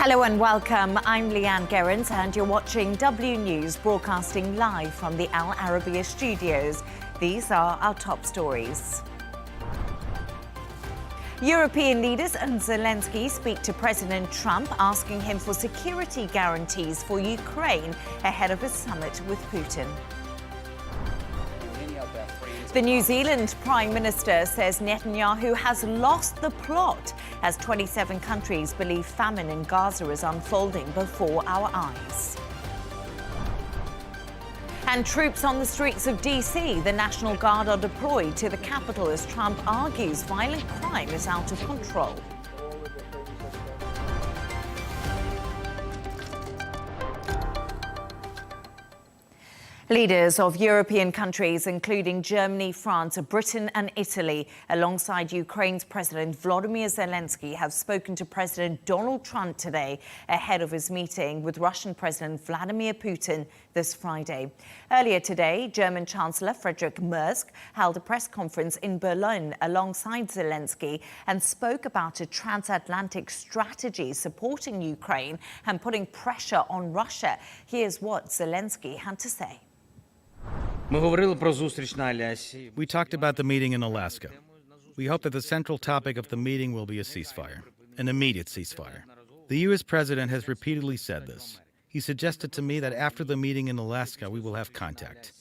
Hello and welcome. I'm Leigh-Ann Gerrans and you're watching W News, broadcasting live from the Arabiya studios. These are our top stories. European leaders and Zelensky speak to President Trump, asking him for security guarantees for Ukraine ahead of his summit with Putin. The New Zealand Prime Minister says Netanyahu has lost the plot as 27 countries believe famine in Gaza is unfolding before our eyes. And troops on the streets of D.C., the National Guard are deployed to the capital as Trump argues violent crime is out of control. Leaders of European countries, including Germany, France, Britain and Italy, alongside Ukraine's President Volodymyr Zelensky, have spoken to President Donald Trump today ahead of his meeting with Russian President Vladimir Putin this Friday. Earlier today, German Chancellor Friedrich Merz held a press conference in Berlin alongside Zelensky and spoke about a transatlantic strategy supporting Ukraine and putting pressure on Russia. Here's what Zelensky had to say. We talked about the meeting in Alaska. We hope that the central topic of the meeting will be a ceasefire, an immediate ceasefire. The U.S. president has repeatedly said this. He suggested to me that after the meeting in Alaska, we will have contact,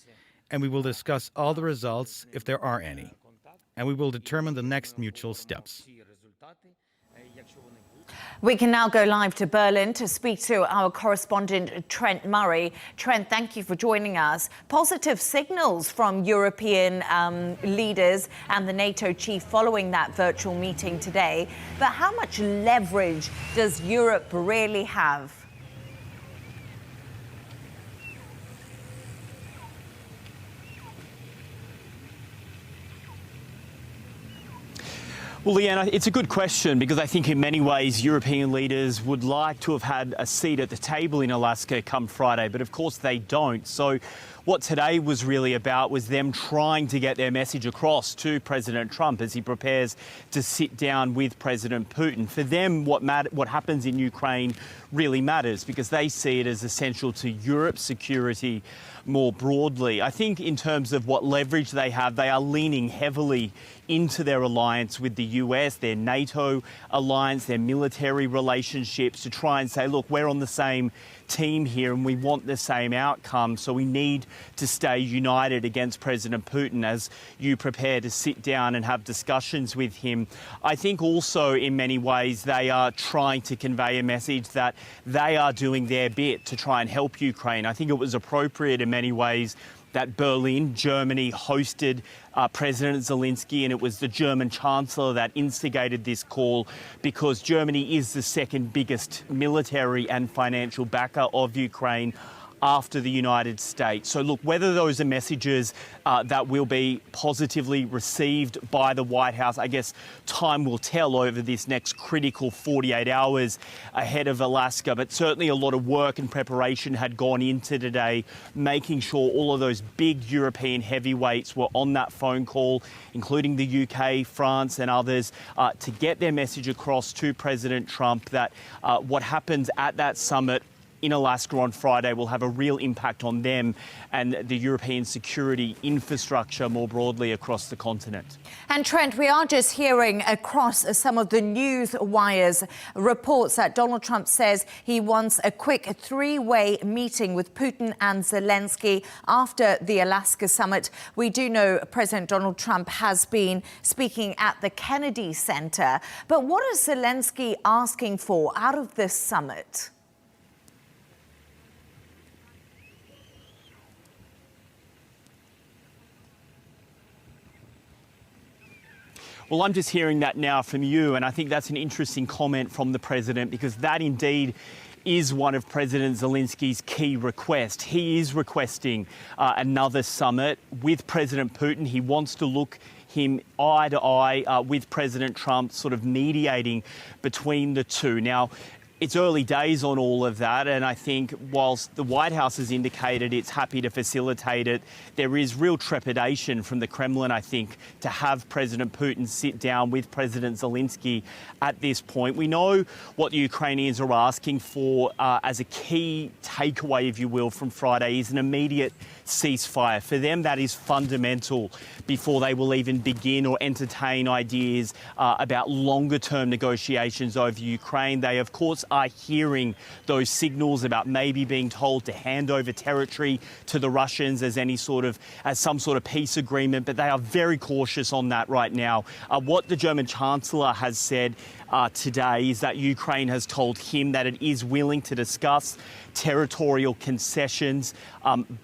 and we will discuss all the results, if there are any, and we will determine the next mutual steps. We can now go live to Berlin to speak to our correspondent Trent Murray. Trent, thank you for joining us. Positive signals from European leaders and the NATO chief following that virtual meeting today. But how much leverage does Europe really have? Well, Leigh-Ann, it's a good question because I think in many ways European leaders would like to have had a seat at the table in Alaska come Friday, but of course they don't. So what today was really about was them trying to get their message across to President Trump as he prepares to sit down with President Putin. For them, what happens in Ukraine really matters because they see it as essential to Europe's security more broadly. I think in terms of what leverage they have, they are leaning heavily into their alliance with the US, their NATO alliance, their military relationships to try and say, look, we're on the same team here and we want the same outcome. So we need to stay united against President Putin as you prepare to sit down and have discussions with him. I think also in many ways they are trying to convey a message that they are doing their bit to try and help Ukraine. I think it was appropriate in many ways that Berlin, Germany, hosted President Zelensky, and it was the German chancellor that instigated this call because Germany is the second biggest military and financial backer of Ukraine after the United States. So look, whether those are messages that will be positively received by the White House, I guess time will tell over this next critical 48 hours ahead of Alaska. But certainly a lot of work and preparation had gone into today, making sure all of those big European heavyweights were on that phone call, including the UK, France and others, to get their message across to President Trump that what happens at that summit in Alaska on Friday will have a real impact on them and the European security infrastructure more broadly across the continent. And Trent, we are just hearing across some of the news wires reports that Donald Trump says he wants a quick three-way meeting with Putin and Zelensky after the Alaska summit. We do know President Donald Trump has been speaking at the Kennedy Center. But what is Zelensky asking for out of this summit? Well, I'm just hearing that now from you, and I think that's an interesting comment from the president because that indeed is one of President Zelensky's key requests. He is requesting another summit with President Putin. He wants to look him eye to eye with President Trump, sort of mediating between the two. Now, It's early days on all of that, and I think whilst the White House has indicated it's happy to facilitate it, there is real trepidation from the Kremlin, I think, to have President Putin sit down with President Zelensky at this point. We know what the Ukrainians are asking for as a key takeaway, if you will, from Friday is an immediate ceasefire. For them, that is fundamental before they will even begin or entertain ideas about longer-term negotiations over Ukraine. They, of course, are hearing those signals about maybe being told to hand over territory to the Russians as some sort of peace agreement, but they are very cautious on that right now. What the German chancellor has said today is that Ukraine has told him that it is willing to discuss territorial concessions,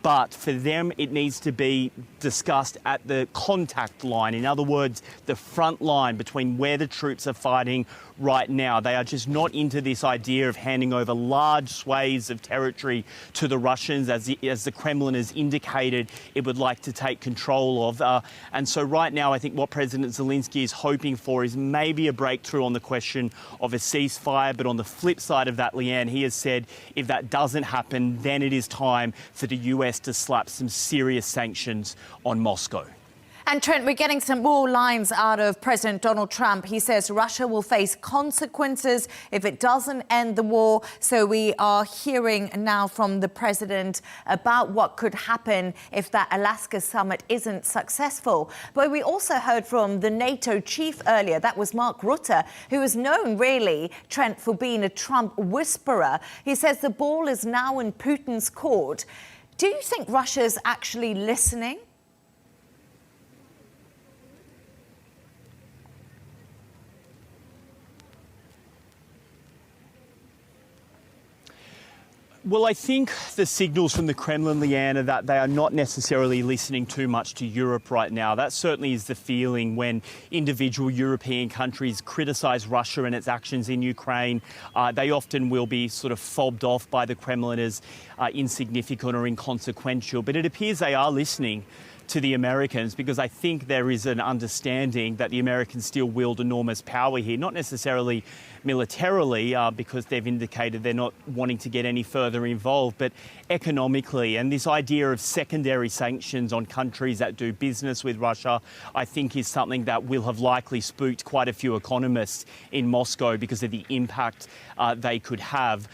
but for them it needs to be discussed at the contact line. In other words, the front line between where the troops are fighting right now. They are just not into this idea of handing over large swathes of territory to the Russians, as the Kremlin has indicated it would like to take control of. And so right now, I think what President Zelensky is hoping for is maybe a breakthrough on the question of a ceasefire. But on the flip side of that, Leigh-Ann, he has said if that doesn't happen, then it is time for the US to slap some serious sanctions on Moscow. And Trent, we're getting some more lines out of President Donald Trump. He says Russia will face consequences if it doesn't end the war. So we are hearing now from the president about what could happen if that Alaska summit isn't successful. But we also heard from the NATO chief earlier. That was Mark Rutte, who is known, really, Trent, for being a Trump whisperer. He says the ball is now in Putin's court. Do you think Russia's actually listening? Well, I think the signals from the Kremlin, Leigh-Ann, are that they are not necessarily listening too much to Europe right now. That certainly is the feeling when individual European countries criticise Russia and its actions in Ukraine. They often will be sort of fobbed off by the Kremlin as insignificant or inconsequential. But it appears they are listening to the Americans, because I think there is an understanding that the Americans still wield enormous power here, not necessarily militarily, because they've indicated they're not wanting to get any further involved, but economically. And this idea of secondary sanctions on countries that do business with Russia, I think is something that will have likely spooked quite a few economists in Moscow because of the impact they could have.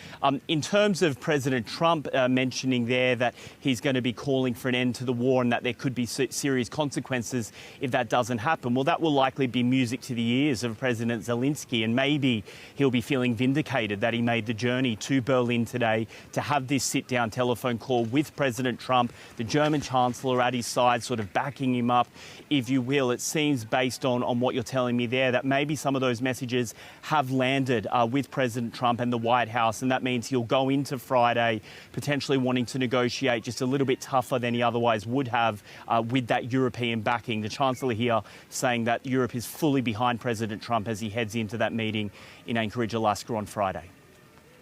In terms of President Trump mentioning there that he's going to be calling for an end to the war and that there could be serious consequences if that doesn't happen, well, that will likely be music to the ears of President Zelensky, and maybe he'll be feeling vindicated that he made the journey to Berlin today to have this sit-down telephone call with President Trump, the German chancellor at his side, sort of backing him up, if you will. It seems, based on what you're telling me there, that maybe some of those messages have landed with President Trump and the White House, and that means he'll go into Friday potentially wanting to negotiate just a little bit tougher than he otherwise would have with that European backing. The Chancellor here saying that Europe is fully behind President Trump as he heads into that meeting in Anchorage, Alaska on Friday.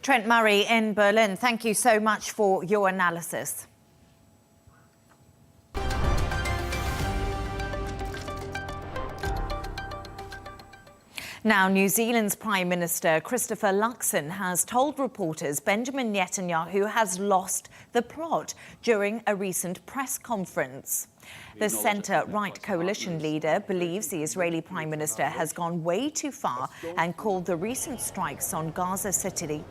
Trent Murray in Berlin, thank you so much for your analysis. Now, New Zealand's Prime Minister Christopher Luxon has told reporters Benjamin Netanyahu has lost the plot during a recent press conference. The centre-right coalition leader believes the Israeli Prime Minister has gone way too far and called the recent strikes on Gaza City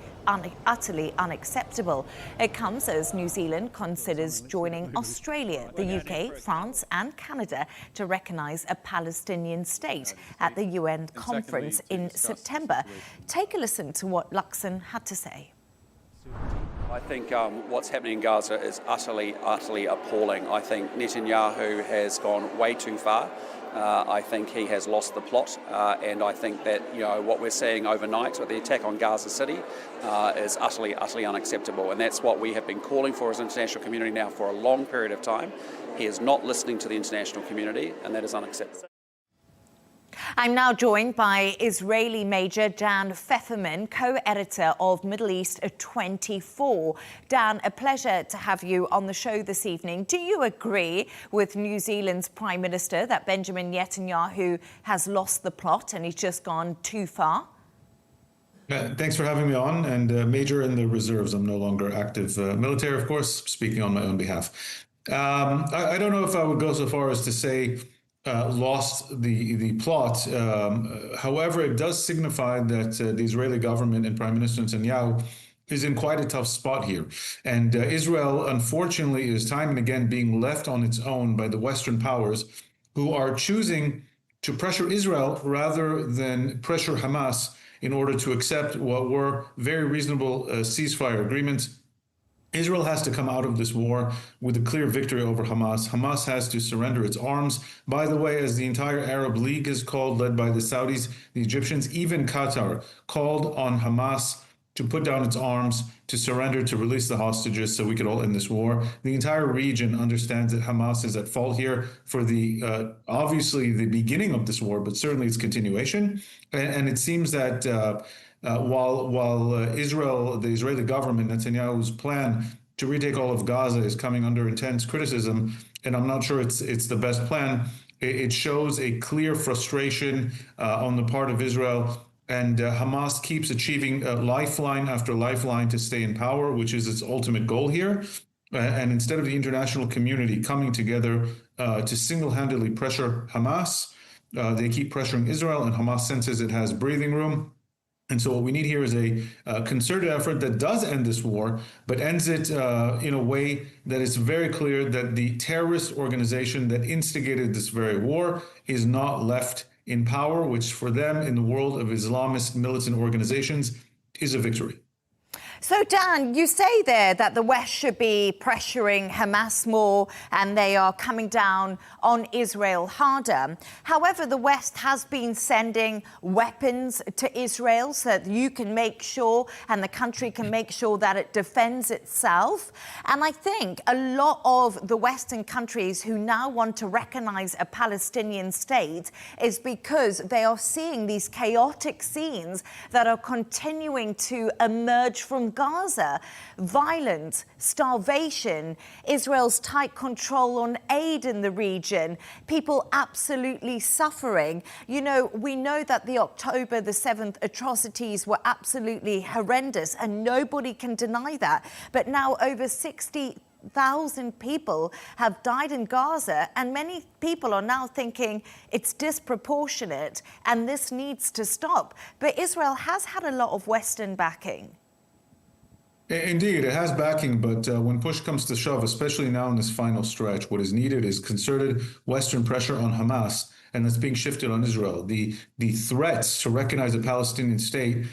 utterly unacceptable. It comes as New Zealand considers joining Australia, the UK, France and Canada to recognise a Palestinian state at the UN conference in September. Take a listen to what Luxon had to say. I think what's happening in Gaza is utterly appalling. I think Netanyahu has gone way too far. I think he has lost the plot, and I think that what we're seeing overnight with the attack on Gaza City is utterly unacceptable, and that's what we have been calling for as an international community now for a long period of time. He is not listening to the international community, and that is unacceptable. I'm now joined by Israeli Major Dan Pfefferman, co-editor of Middle East 24. Dan, a pleasure to have you on the show this evening. Do you agree with New Zealand's Prime Minister that Benjamin Netanyahu has lost the plot and he's just gone too far? Thanks for having me on, and major in the reserves. I'm no longer active military, of course, speaking on my own behalf. I don't know if I would go so far as to say lost the plot. However, it does signify that the Israeli government and Prime Minister Netanyahu is in quite a tough spot here. And Israel, unfortunately, is time and again being left on its own by the Western powers who are choosing to pressure Israel rather than pressure Hamas in order to accept what were very reasonable ceasefire agreements. Israel has to come out of this war with a clear victory over Hamas. Hamas has to surrender its arms. By the way, as the entire Arab League is called, led by the Saudis, the Egyptians, even Qatar, called on Hamas to put down its arms, to surrender, to release the hostages so we could all end this war. The entire region understands that Hamas is at fault here for the obviously the beginning of this war, but certainly its continuation. And it seems that while Israel, the Israeli government, Netanyahu's plan to retake all of Gaza is coming under intense criticism, and I'm not sure it's the best plan, it shows a clear frustration on the part of Israel. And Hamas keeps achieving lifeline after lifeline to stay in power, which is its ultimate goal here. And instead of the international community coming together to single-handedly pressure Hamas, they keep pressuring Israel, and Hamas senses it has breathing room. And so what we need here is a concerted effort that does end this war, but ends it in a way that is very clear that the terrorist organization that instigated this very war is not left in power, which for them in the world of Islamist militant organizations is a victory. So, Dan, you say there that the West should be pressuring Hamas more and they are coming down on Israel harder. However, the West has been sending weapons to Israel so that you can make sure and the country can make sure that it defends itself. And I think a lot of the Western countries who now want to recognize a Palestinian state is because they are seeing these chaotic scenes that are continuing to emerge from Gaza. Violence, starvation, Israel's tight control on aid in the region, people absolutely suffering. You know, we know that the October the 7th atrocities were absolutely horrendous and nobody can deny that. But now over 60,000 people have died in Gaza, and many people are now thinking it's disproportionate and this needs to stop. But Israel has had a lot of Western backing. Indeed, it has backing, but when push comes to shove, especially now in this final stretch, what is needed is concerted Western pressure on Hamas, and that's being shifted on Israel. The threats to recognize a Palestinian state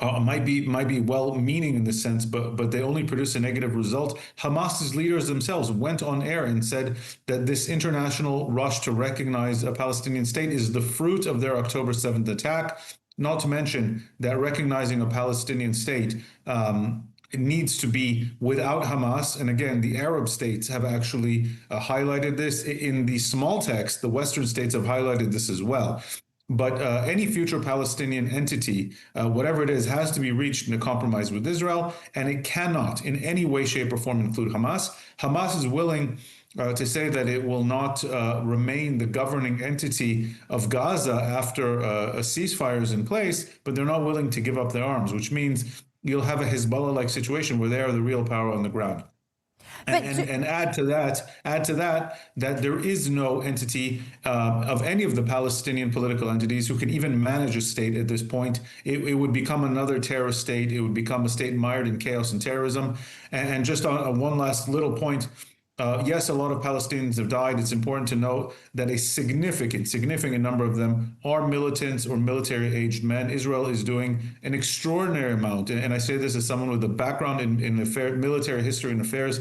might be well-meaning in this sense, but they only produce a negative result. Hamas's leaders themselves went on air and said that this international rush to recognize a Palestinian state is the fruit of their October 7th attack. Not to mention that recognizing a Palestinian state it needs to be without Hamas. And again, the Arab states have actually highlighted this. In the small text, the Western states have highlighted this as well. But any future Palestinian entity, whatever it is, has to be reached in a compromise with Israel, and it cannot in any way, shape, or form include Hamas. Hamas is willing to say that it will not remain the governing entity of Gaza after a ceasefire is in place, but they're not willing to give up their arms, which means you'll have a Hezbollah-like situation where they are the real power on the ground. And add to that there is no entity of any of the Palestinian political entities who can even manage a state at this point. It would become another terrorist state. It would become a state mired in chaos and terrorism. And just on one last little point, yes, a lot of Palestinians have died. It's important to note that a significant number of them are militants or military-aged men. Israel is doing an extraordinary amount, and I say this as someone with a background in military history and affairs,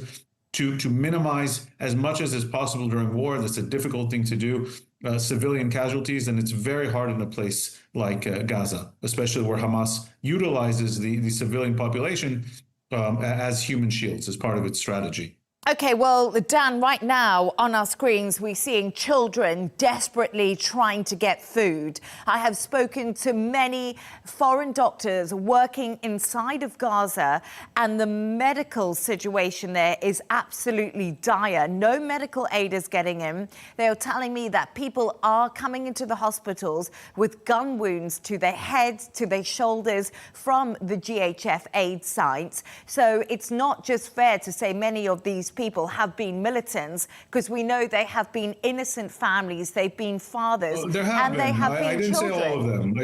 to minimize as much as is possible during war. That's a difficult thing to do, civilian casualties, and it's very hard in a place like Gaza, especially where Hamas utilizes the civilian population as human shields as part of its strategy. Okay, well, Dan, right now on our screens, we're seeing children desperately trying to get food. I have spoken to many foreign doctors working inside of Gaza, and the medical situation there is absolutely dire. No medical aid is getting in. They are telling me that people are coming into the hospitals with gun wounds to their heads, to their shoulders from the GHF aid sites. So it's not just fair to say many of these people have been militants, because we know they have been innocent families, they've been fathers, There have and been. they have been I didn't children. say all of them.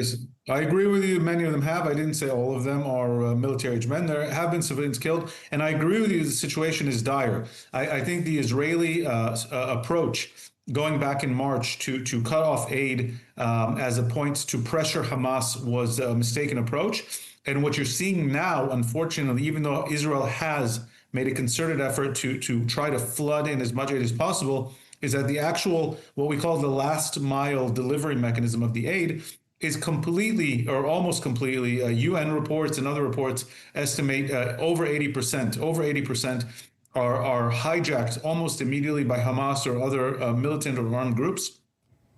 I agree with you. Many of them have. I didn't say all of them are military-aged men. There have been civilians killed, and I agree with you. The situation is dire. I think the Israeli approach going back in March to cut off aid as a point to pressure Hamas was a mistaken approach. And what you're seeing now, unfortunately, even though Israel has made a concerted effort to try to flood in as much aid as possible, is that the actual, what we call the last mile delivery mechanism of the aid is completely, or almost completely, UN reports and other reports estimate over 80% are hijacked almost immediately by Hamas or other militant or armed groups.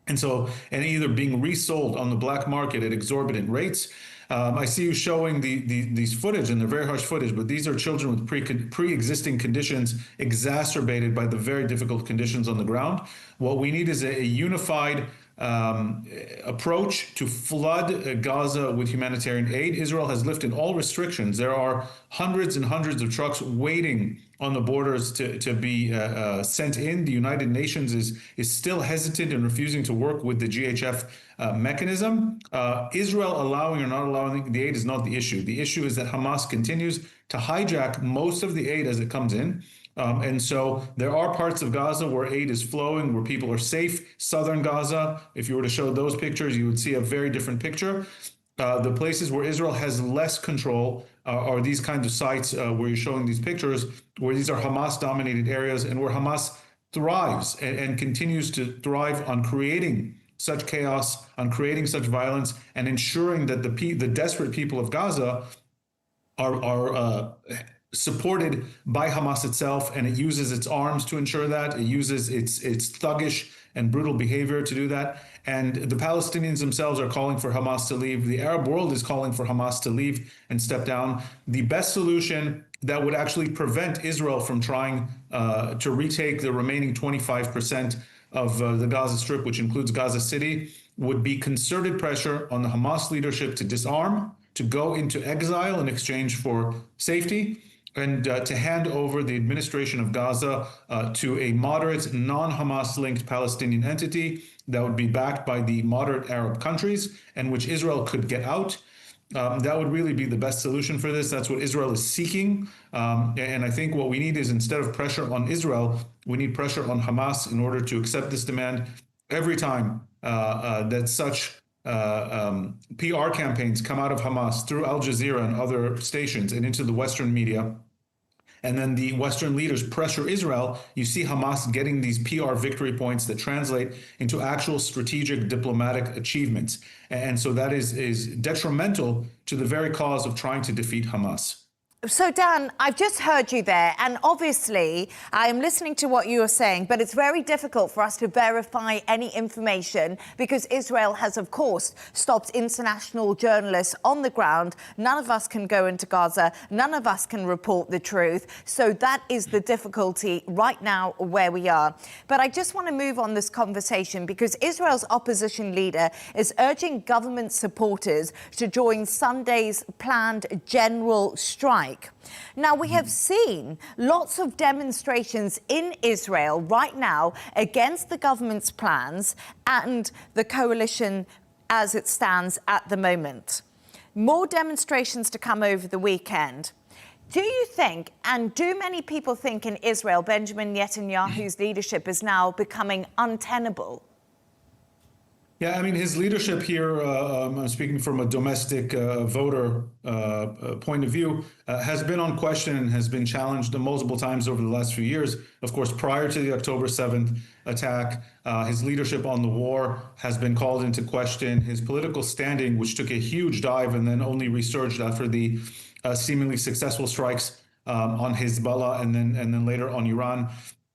And either being resold on the black market at exorbitant rates. I see you showing these footage, and they're very harsh footage, but these are children with pre-existing conditions exacerbated by the very difficult conditions on the ground. What we need is a unified approach to flood Gaza with humanitarian aid. Israel has lifted all restrictions. There are hundreds and hundreds of trucks waiting on the borders to be sent in. The United Nations is still hesitant and refusing to work with the GHF mechanism. Israel allowing or not allowing the aid is not the issue. The issue is that Hamas continues to hijack most of the aid as it comes in. And so there are parts of Gaza where aid is flowing, where people are safe. Southern Gaza, if you were to show those pictures, you would see a very different picture. The places where Israel has less control are these kinds of sites where you're showing these pictures, where these are Hamas-dominated areas and where Hamas thrives and continues to thrive on creating such chaos, on creating such violence, and ensuring that the desperate people of Gaza are supported by Hamas itself, and it uses its arms to ensure that. It uses its thuggish and brutal behavior to do that. And the Palestinians themselves are calling for Hamas to leave. The Arab world is calling for Hamas to leave and step down. The best solution that would actually prevent Israel from trying to retake the remaining 25% of the Gaza Strip, which includes Gaza City, would be concerted pressure on the Hamas leadership to disarm, to go into exile in exchange for safety, and to hand over the administration of Gaza to a moderate, non-Hamas linked Palestinian entity that would be backed by the moderate Arab countries, and which Israel could get out. That would really be the best solution for this. That's what Israel is seeking. And I think what we need is, instead of pressure on Israel, we need pressure on Hamas in order to accept this demand. Every time that such PR campaigns come out of Hamas through Al Jazeera and other stations and into the Western media, and then the Western leaders pressure Israel, you see Hamas getting these PR victory points that translate into actual strategic diplomatic achievements. And so that is detrimental to the very cause of trying to defeat Hamas. So, Dan, I've just heard you there, and obviously I am listening to what you are saying, but it's very difficult for us to verify any information because Israel has, of course, stopped international journalists on the ground. None of us can go into Gaza. None of us can report the truth. So that is the difficulty right now where we are. But I just want to move on this conversation because Israel's opposition leader is urging government supporters to join Sunday's planned general strike. Now, we have seen lots of demonstrations in Israel right now against the government's plans and the coalition as it stands at the moment. More demonstrations to come over the weekend. Do you think, and do many people think in Israel, Benjamin Netanyahu's leadership is now becoming untenable? Yeah, I mean, his leadership here, I'm speaking from a domestic voter point of view, has been on question and has been challenged multiple times over the last few years. Of course, prior to the October 7th attack, his leadership on the war has been called into question. His political standing, which took a huge dive and then only resurged after the seemingly successful strikes on Hezbollah, and then later on Iran.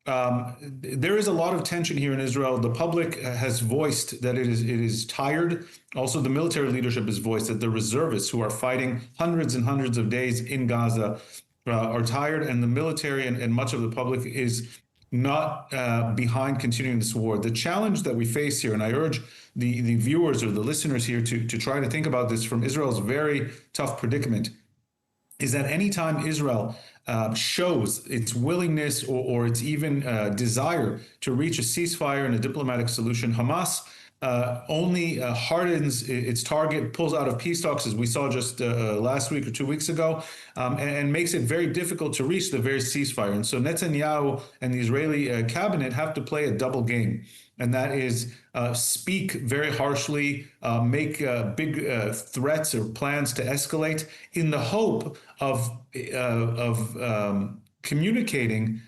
There is a lot of tension here in Israel. The public has voiced that it is tired. Also, the military leadership has voiced that the reservists who are fighting hundreds and hundreds of days in Gaza are tired, and the military and much of the public is not behind continuing this war. The challenge that we face here, and I urge the viewers or the listeners here to try to think about this from Israel's very tough predicament, is that anytime Israel shows its willingness or its even desire to reach a ceasefire and a diplomatic solution, Hamas only hardens its target, pulls out of peace talks, as we saw just last week or 2 weeks ago, and makes it very difficult to reach the very ceasefire. And so Netanyahu and the Israeli cabinet have to play a double game. And that is speak very harshly, make big threats or plans to escalate in the hope of communicating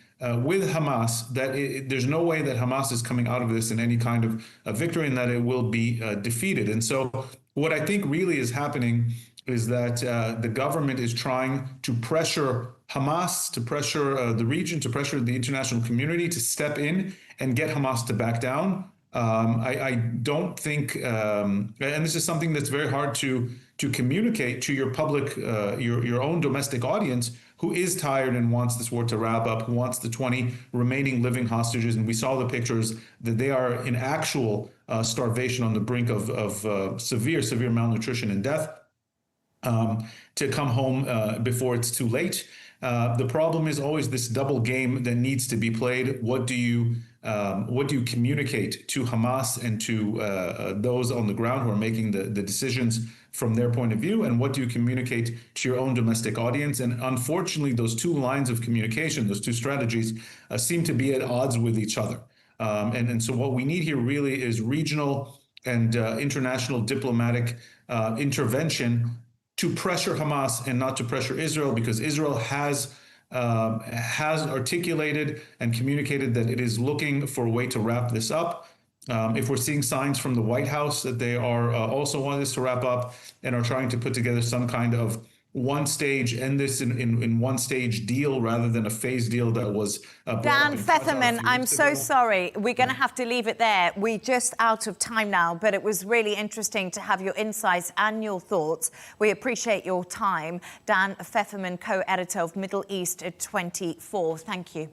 with Hamas that there's no way that Hamas is coming out of this in any kind of victory, and that it will be defeated. And so what I think really is happening is that the government is trying to pressure Hamas, to pressure the region, to pressure the international community to step in and get Hamas to back down. I don't think, and this is something that's very hard to communicate to your public, your own domestic audience, who is tired and wants this war to wrap up, who wants the 20 remaining living hostages. And we saw the pictures that they are in actual starvation on the brink of severe malnutrition and death, to come home before it's too late. The problem is always this double game that needs to be played. What do you communicate to Hamas and to those on the ground who are making the decisions from their point of view, and what do you communicate to your own domestic audience? And unfortunately, those two lines of communication, those two strategies, seem to be at odds with each other. And so what we need here really is regional and international diplomatic intervention to pressure Hamas and not to pressure Israel, because Israel has articulated and communicated that it is looking for a way to wrap this up. If we're seeing signs from the White House that they are also want this to wrap up and are trying to put together some kind of one stage, end this in one stage deal rather than a phase deal that was Dan Fetherman, I'm so sorry. We're going to have to leave it there. We're just out of time now, but it was really interesting to have your insights and your thoughts. We appreciate your time. Dan Fetherman, co-editor of Middle East 24. Thank you.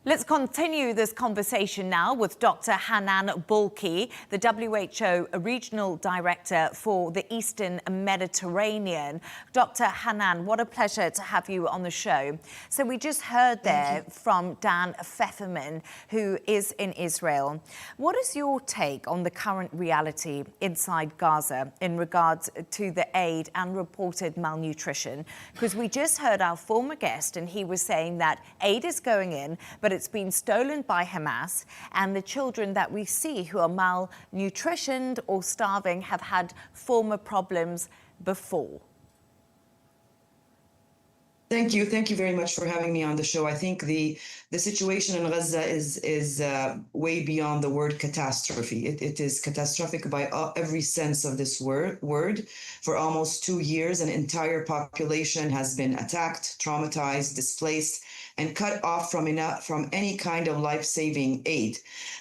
Let's continue this conversation now with Dr. Hanan Bulki, the WHO Regional Director for the Eastern Mediterranean. Dr. Hanan, what a pleasure to have you on the show. So we just heard there from Dan Fetherman, who is in Israel. What is your take on the current reality inside Gaza in regards to the aid and reported malnutrition? Because we just heard our former guest, and he was saying that aid is going in, but it's been stolen by Hamas, and the children that we see who are malnutritioned or starving have had former problems before. Thank you very much for having me on the show. I think the situation in Gaza is way beyond the word catastrophe. It is catastrophic by every sense of this word. For almost 2 years, an entire population has been attacked, traumatized, displaced, and cut off from any kind of life-saving aid.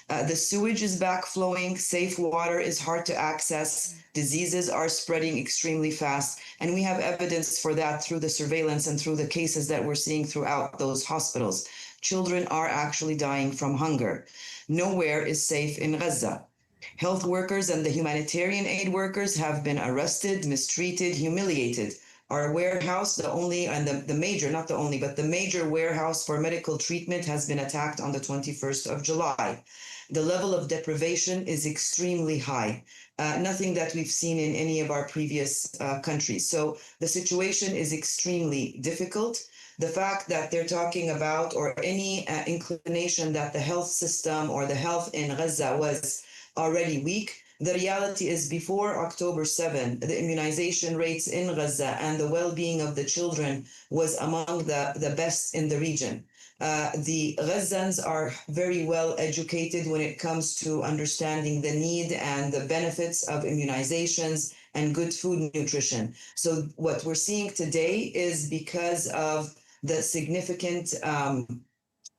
The sewage is backflowing, safe water is hard to access, diseases are spreading extremely fast, and we have evidence for that through the surveillance and through the cases that we're seeing throughout those hospitals. Children are actually dying from hunger. Nowhere is safe in Gaza. Health workers and the humanitarian aid workers have been arrested, mistreated, humiliated. Our warehouse, the major warehouse for medical treatment has been attacked on the 21st of July. The level of deprivation is extremely high, nothing that we've seen in any of our previous countries. So the situation is extremely difficult. The fact that they're talking about, or any inclination that the health system or the health in Gaza was already weak, the reality is before October 7, the immunization rates in Gaza and the well-being of the children was among the best in the region. The Gazans are very well educated when it comes to understanding the need and the benefits of immunizations and good food nutrition. So what we're seeing today is because of the significant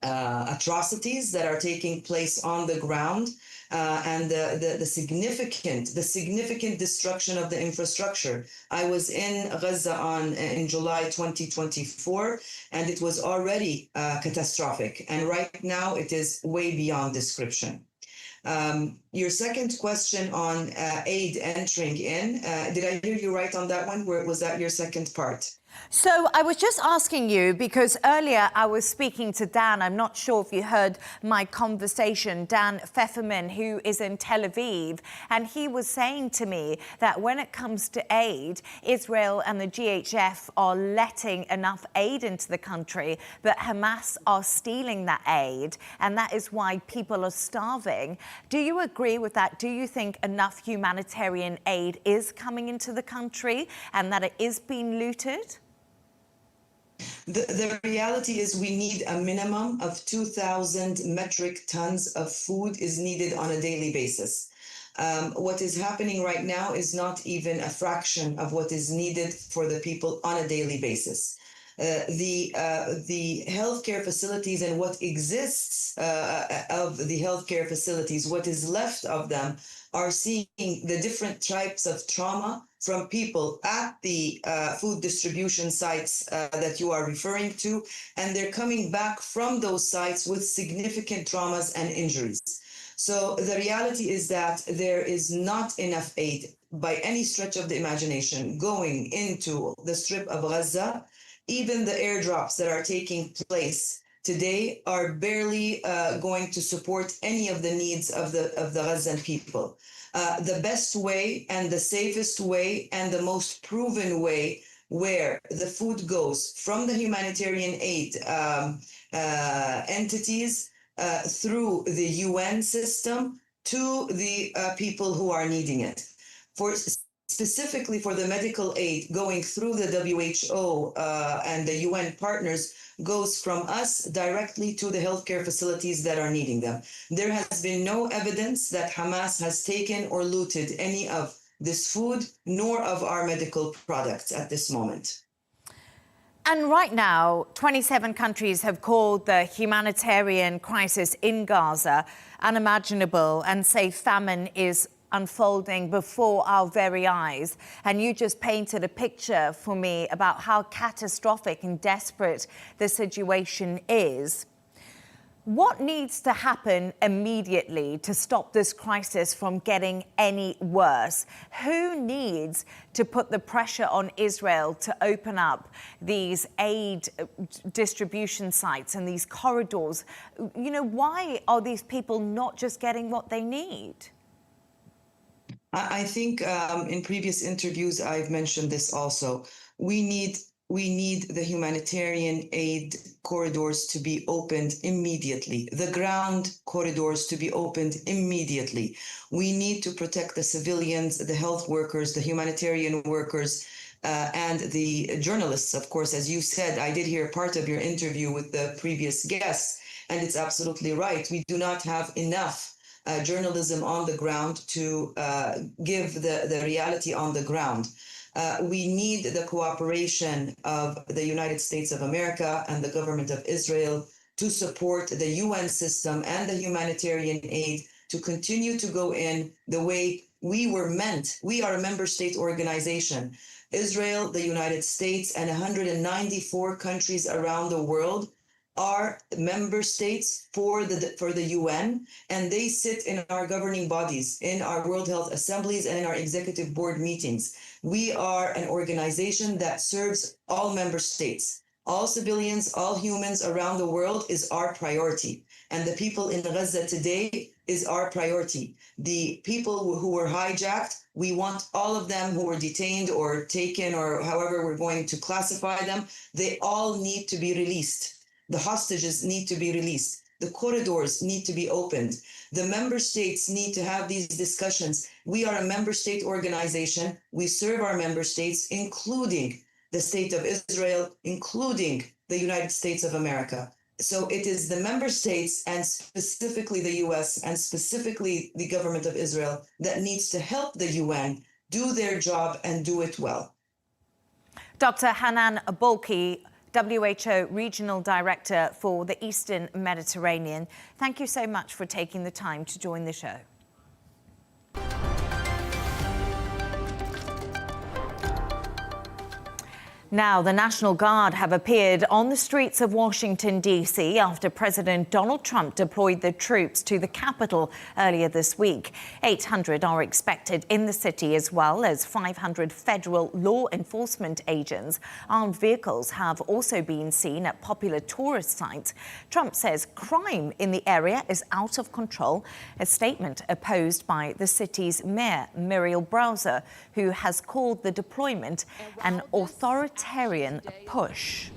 atrocities that are taking place on the ground, and the significant destruction of the infrastructure. I was in Gaza in July 2024, and it was already catastrophic. And right now it is way beyond description. Your second question on aid entering in, did I hear you right on that one? Was that your second part? So I was just asking you, because earlier I was speaking to Dan. I'm not sure if you heard my conversation, Dan Pfefferman, who is in Tel Aviv, and he was saying to me that when it comes to aid, Israel and the GHF are letting enough aid into the country, but Hamas are stealing that aid, and that is why people are starving. Do you agree with that? Do you think enough humanitarian aid is coming into the country and that it is being looted? The reality is we need a minimum of 2,000 metric tons of food is needed on a daily basis. What is happening right now is not even a fraction of what is needed for the people on a daily basis. The healthcare facilities and what exists of the healthcare facilities, what is left of them, are seeing the different types of trauma from people at the food distribution sites that you are referring to, and they're coming back from those sites with significant traumas and injuries. So the reality is that there is not enough aid by any stretch of the imagination going into the Strip of Gaza. Even the airdrops that are taking place today are barely going to support any of the needs of the Gazan people. The best way and the safest way and the most proven way where the food goes from the humanitarian aid entities through the UN system to the people who are needing it. Specifically for the medical aid going through the WHO and the UN partners goes from us directly to the healthcare facilities that are needing them. There has been no evidence that Hamas has taken or looted any of this food, nor of our medical products at this moment. And right now, 27 countries have called the humanitarian crisis in Gaza unimaginable and say famine is unfolding before our very eyes. And you just painted a picture for me about how catastrophic and desperate the situation is. What needs to happen immediately to stop this crisis from getting any worse? Who needs to put the pressure on Israel to open up these aid distribution sites and these corridors? You know, why are these people not just getting what they need? I think in previous interviews I've mentioned this also. We need the humanitarian aid corridors to be opened immediately, the ground corridors to be opened immediately. We need to protect the civilians, the health workers, the humanitarian workers, and the journalists, of course. As you said, I did hear part of your interview with the previous guests, and it's absolutely right. We do not have enough journalism on the ground to give the reality on the ground. We need the cooperation of the United States of America and the government of Israel to support the UN system and the humanitarian aid to continue to go in the way we were meant. We are a member state organization. Israel, the United States, and 194 countries around the world are member states for the UN, and they sit in our governing bodies, in our World Health Assemblies, and in our executive board meetings. We are an organization that serves all member states. All civilians, all humans around the world is our priority. And the people in Gaza today is our priority. The people who were hijacked, we want all of them who were detained or taken, or however we're going to classify them, they all need to be released. The hostages need to be released. The corridors need to be opened. The member states need to have these discussions. We are a member state organization. We serve our member states, including the state of Israel, including the United States of America. So it is the member states, and specifically the US, and specifically the government of Israel, that needs to help the UN do their job and do it well. Dr. Hanan Bolki, WHO Regional Director for the Eastern Mediterranean, thank you so much for taking the time to join the show. Now, the National Guard have appeared on the streets of Washington, D.C. after President Donald Trump deployed the troops to the Capitol earlier this week. 800 are expected in the city, as well as 500 federal law enforcement agents. Armed vehicles have also been seen at popular tourist sites. Trump says crime in the area is out of control, a statement opposed by the city's mayor, Muriel Bowser, who has called the deployment an authoritarian push.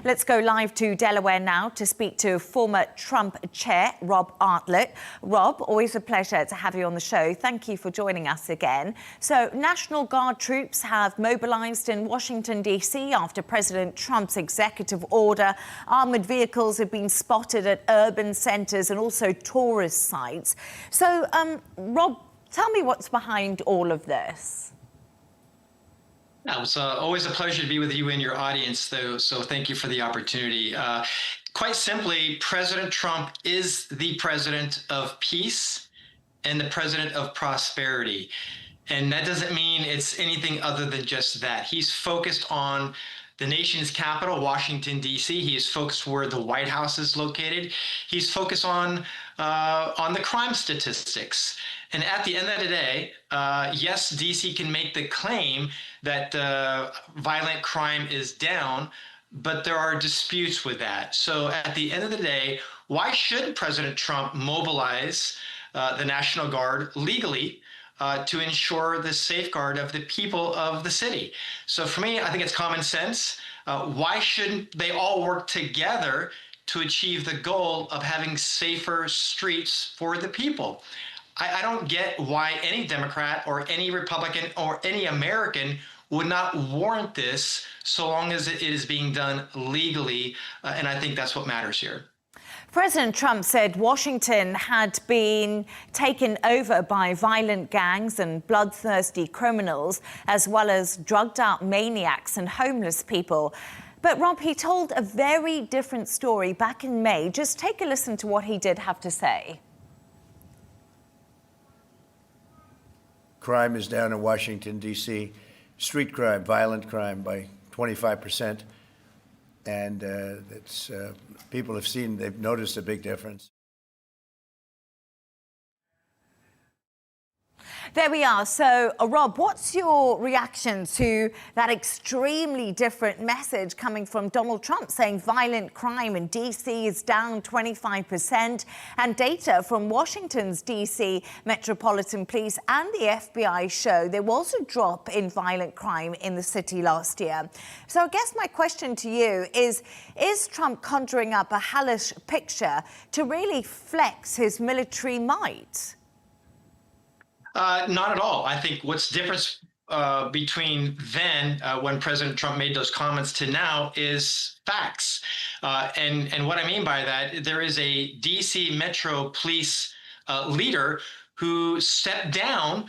Let's go live to Delaware now to speak to former Trump chair, Rob Artlett. Rob, always a pleasure to have you on the show. Thank you for joining us again. So, National Guard troops have mobilized in Washington, D.C. after President Trump's executive order. Armored vehicles have been spotted at urban centers and also tourist sites. So, Rob, tell me what's behind all of this. It was always a pleasure to be with you and your audience, though, so thank you for the opportunity. Quite simply, President Trump is the president of peace and the president of prosperity. And that doesn't mean it's anything other than just that. He's focused on the nation's capital, Washington, D.C. He is focused where the White House is located. He's focused on the crime statistics. And at the end of the day, yes, D.C. can make the claim that violent crime is down, but there are disputes with that. So at the end of the day, why should President Trump mobilize the National Guard legally to ensure the safeguard of the people of the city? So for me, I think it's common sense. Why shouldn't they all work together to achieve the goal of having safer streets for the people? I don't get why any Democrat or any Republican or any American would not warrant this so long as it is being done legally, and I think that's what matters here. President Trump said Washington had been taken over by violent gangs and bloodthirsty criminals, as well as drugged-out maniacs and homeless people. But Rob, he told a very different story back in May. Just take a listen to what he did have to say. Crime is down in Washington, D.C. Street crime, violent crime by 25%. And people have seen, they've noticed a big difference. There we are. So, Rob, what's your reaction to that extremely different message coming from Donald Trump saying violent crime in D.C. is down 25%, and data from Washington's D.C. Metropolitan Police and the FBI show there was a drop in violent crime in the city last year? So I guess my question to you is Trump conjuring up a hellish picture to really flex his military might? Not at all. I think what's different between then, when President Trump made those comments, to now is facts. And what I mean by that, there is a D.C. Metro Police leader who stepped down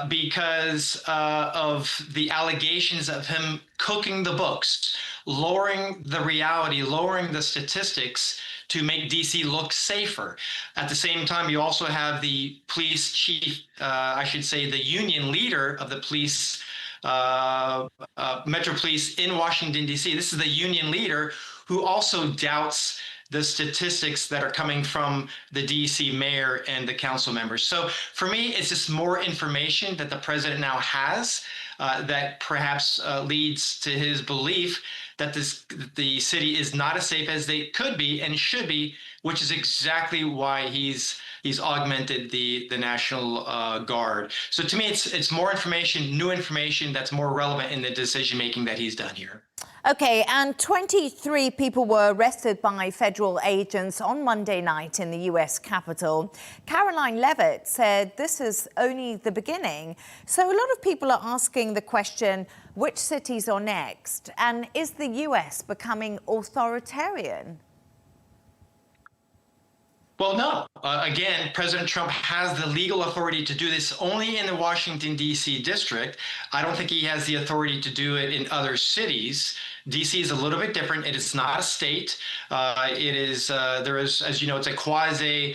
because of the allegations of him cooking the books, lowering the reality, lowering the statistics to make D.C. look safer. At the same time, you also have the police chief, I should say the union leader of the police, Metro Police in Washington, D.C. This is the union leader who also doubts the statistics that are coming from the D.C. mayor and the council members. So for me, it's just more information that the president now has that perhaps leads to his belief that the city is not as safe as they could be and should be, which is exactly why he's augmented the National Guard. So to me, it's more information, new information that's more relevant in the decision making that he's done here. Okay, and 23 people were arrested by federal agents on Monday night in the U.S. Capitol. Caroline Leavitt said this is only the beginning. So a lot of people are asking the question, which cities are next? And is the U.S. becoming authoritarian? Well, no. Again, President Trump has the legal authority to do this only in the Washington, D.C. district. I don't think he has the authority to do it in other cities. D.C. is a little bit different. It is not a state. There is, as you know, it's a quasi,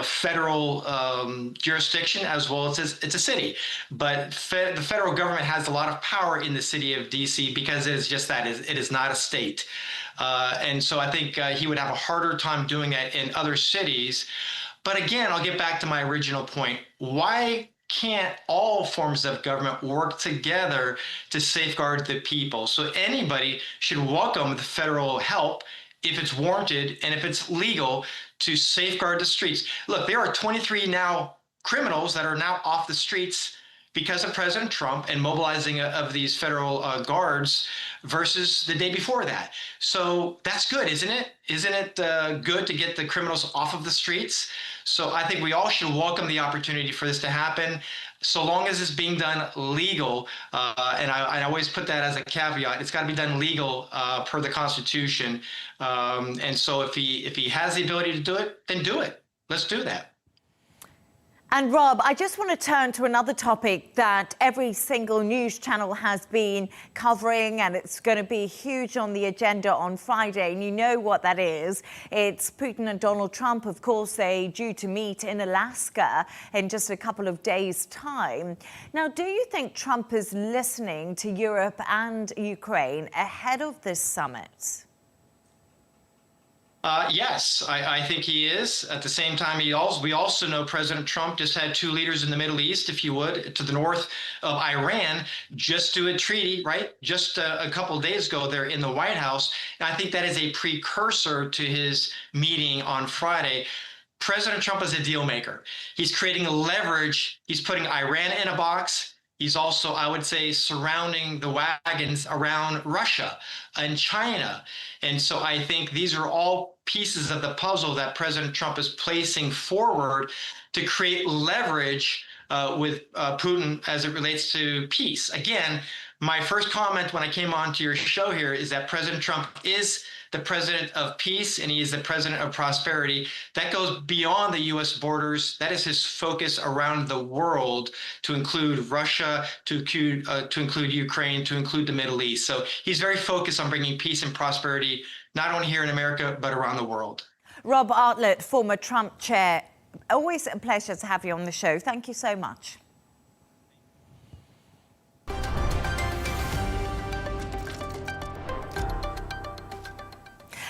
federal jurisdiction as well as it's a city. But the federal government has a lot of power in the city of D.C. because it is just that. It is not a state. And so I think he would have a harder time doing that in other cities. But again, I'll get back to my original point. Why can't all forms of government work together to safeguard the people? So anybody should welcome the federal help if it's warranted and if it's legal to safeguard the streets. Look, there are 23 now criminals that are now off the streets because of President Trump and mobilizing of these federal guards versus the day before that. So that's good, isn't it? Isn't it good to get the criminals off of the streets? So I think we all should welcome the opportunity for this to happen, so long as it's being done legal. And I always put that as a caveat. It's got to be done legal per the Constitution. And so if he has the ability to do it, then do it. Let's do that. And Rob, I just want to turn to another topic that every single news channel has been covering, and it's going to be huge on the agenda on Friday. And you know what that is. It's Putin and Donald Trump. Of course, they're due to meet in Alaska in just a couple of days' time. Now, do you think Trump is listening to Europe and Ukraine ahead of this summit? Yes, I think he is. At the same time, we also know President Trump just had two leaders in the Middle East, if you would, to the north of Iran, just do a treaty, right? Just a couple of days ago, they're in the White House. And I think that is a precursor to his meeting on Friday. President Trump is a deal maker. He's creating leverage. He's putting Iran in a box. He's also, I would say, surrounding the wagons around Russia and China. And so I think these are all pieces of the puzzle that President Trump is placing forward to create leverage with Putin as it relates to peace. Again, my first comment when I came on to your show here is that President Trump is the president of peace, and he is the president of prosperity. That goes beyond the U.S. borders. That is his focus around the world, to include Russia, to include Ukraine, to include the Middle East. So he's very focused on bringing peace and prosperity, not only here in America, but around the world. Rob Artlett, former Trump chair, always a pleasure to have you on the show. Thank you so much.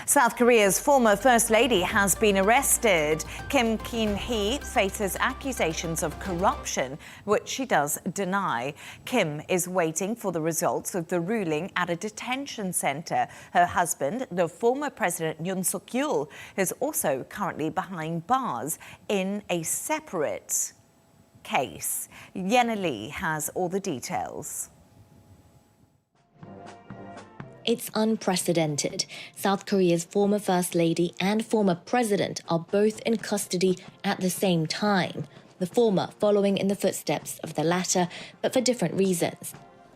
South Korea's former First Lady has been arrested. Kim Kin-hee faces accusations of corruption, which she does deny. Kim is waiting for the results of the ruling at a detention center. Her husband, the former President Yoon Suk-yeol, is also currently behind bars in a separate case. Yenna Lee has all the details. It's unprecedented. South Korea's former First Lady and former President are both in custody at the same time, the former following in the footsteps of the latter, but for different reasons.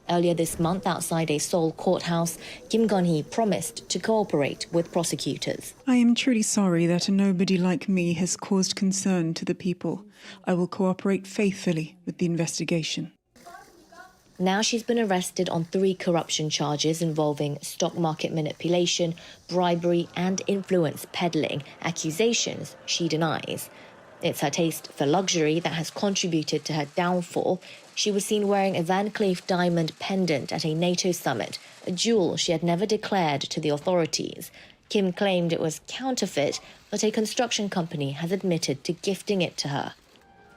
Earlier this month, outside a Seoul courthouse, Kim Gun-hee promised to cooperate with prosecutors. I am truly sorry that a nobody like me has caused concern to the people. I will cooperate faithfully with the investigation. Now she's been arrested on 3 corruption charges involving stock market manipulation, bribery and influence peddling, accusations she denies. It's her taste for luxury that has contributed to her downfall. She was seen wearing a Van Cleef diamond pendant at a NATO summit, a jewel she had never declared to the authorities. Kim claimed it was counterfeit, but a construction company has admitted to gifting it to her.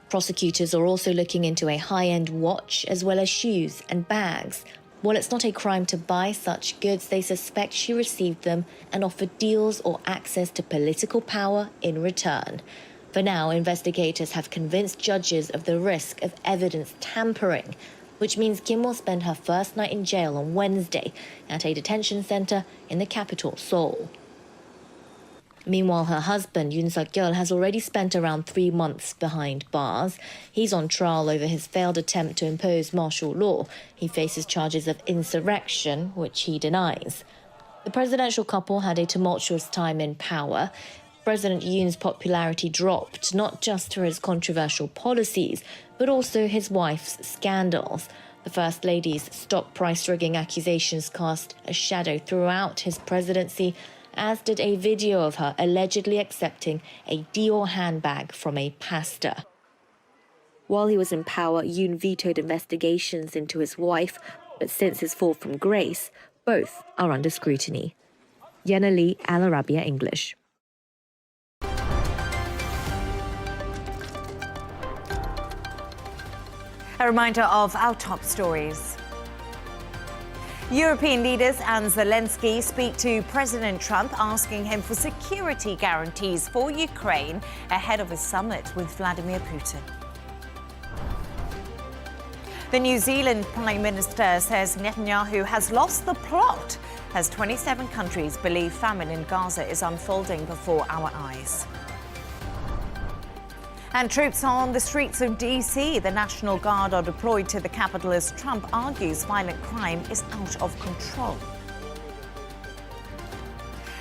Prosecutors are also looking into a high-end watch as well as shoes and bags. While it's not a crime to buy such goods, they suspect she received them and offered deals or access to political power in return. For now, investigators have convinced judges of the risk of evidence tampering, which means Kim will spend her first night in jail on Wednesday at a detention center in the capital, Seoul. Meanwhile, her husband, Yoon Suk-yeol, has already spent around 3 months behind bars. He's on trial over his failed attempt to impose martial law. He faces charges of insurrection, which he denies. The presidential couple had a tumultuous time in power. President Yoon's popularity dropped, not just for his controversial policies, but also his wife's scandals. The First Lady's stock price rigging accusations cast a shadow throughout his presidency, as did a video of her allegedly accepting a Dior handbag from a pastor. While he was in power, Yoon vetoed investigations into his wife, but since his fall from grace, both are under scrutiny. Yenna Lee, Al Arabiya English. A reminder of our top stories. European leaders and Zelensky speak to President Trump, asking him for security guarantees for Ukraine ahead of his summit with Vladimir Putin. The New Zealand Prime Minister says Netanyahu has lost the plot as 27 countries believe famine in Gaza is unfolding before our eyes. And troops on the streets of D.C. The National Guard are deployed to the capital as Trump argues violent crime is out of control.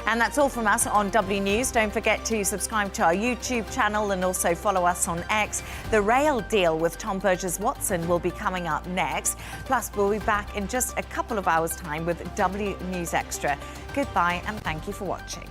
And that's all from us on W News. Don't forget to subscribe to our YouTube channel and also follow us on X. The Rail deal with Tom Burgess-Watson will be coming up next. Plus, we'll be back in just a couple of hours' time with W News Extra. Goodbye and thank you for watching.